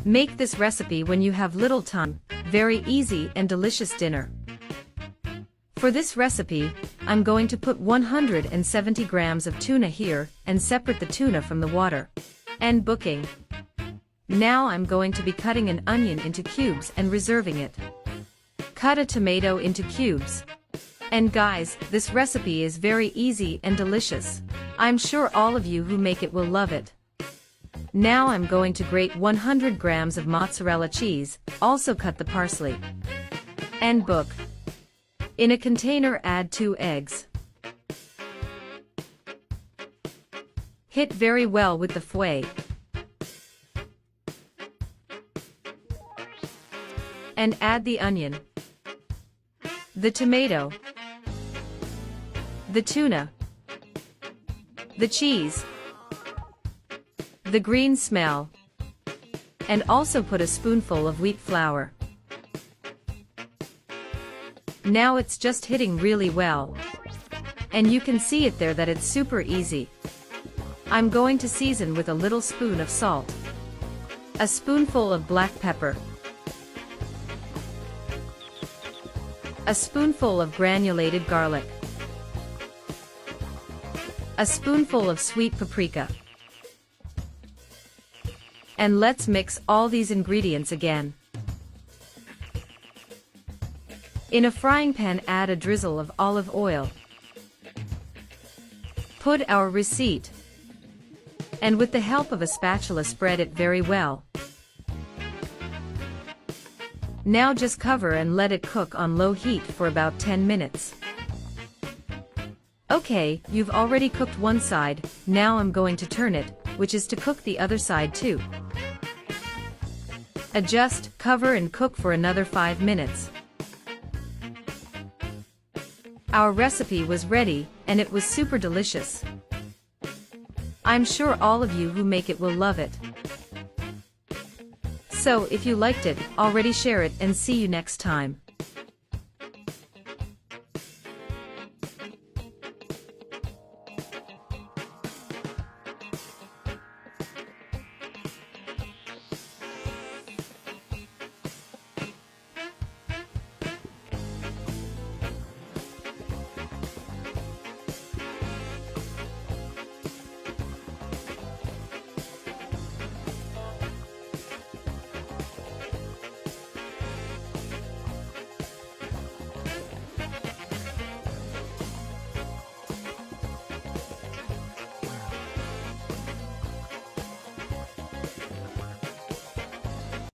Make this recipe when you have little time, very easy and delicious dinner. For this recipe, I'm going to put 170 grams of tuna here and separate the tuna from the water. And booking. Now I'm going to be cutting an onion into cubes and reserving it. Cut a tomato into cubes. And guys, this recipe is very easy and delicious. I'm sure all of you who make it will love it. Now I'm going to grate 100 grams of mozzarella cheese, also cut the parsley. And book. In a container add 2 eggs. Hit very well with the fouet. And add the onion, the tomato, the tuna, the cheese, the green smell, and also put a spoonful of wheat flour. Now it's just hitting really well. And you can see it there that it's super easy. I'm going to season with a little spoon of salt, a spoonful of black pepper, a spoonful of granulated garlic, a spoonful of sweet paprika. And let's mix all these ingredients again. In a frying pan add a drizzle of olive oil. Put our receipt. And with the help of a spatula spread it very well. Now just cover and let it cook on low heat for about 10 minutes. Okay, you've already cooked one side, now I'm going to turn it, which is to cook the other side too. Adjust, cover and cook for another 5 minutes. Our recipe was ready, and it was super delicious. I'm sure all of you who make it will love it. So if you liked it, already share it and see you next time.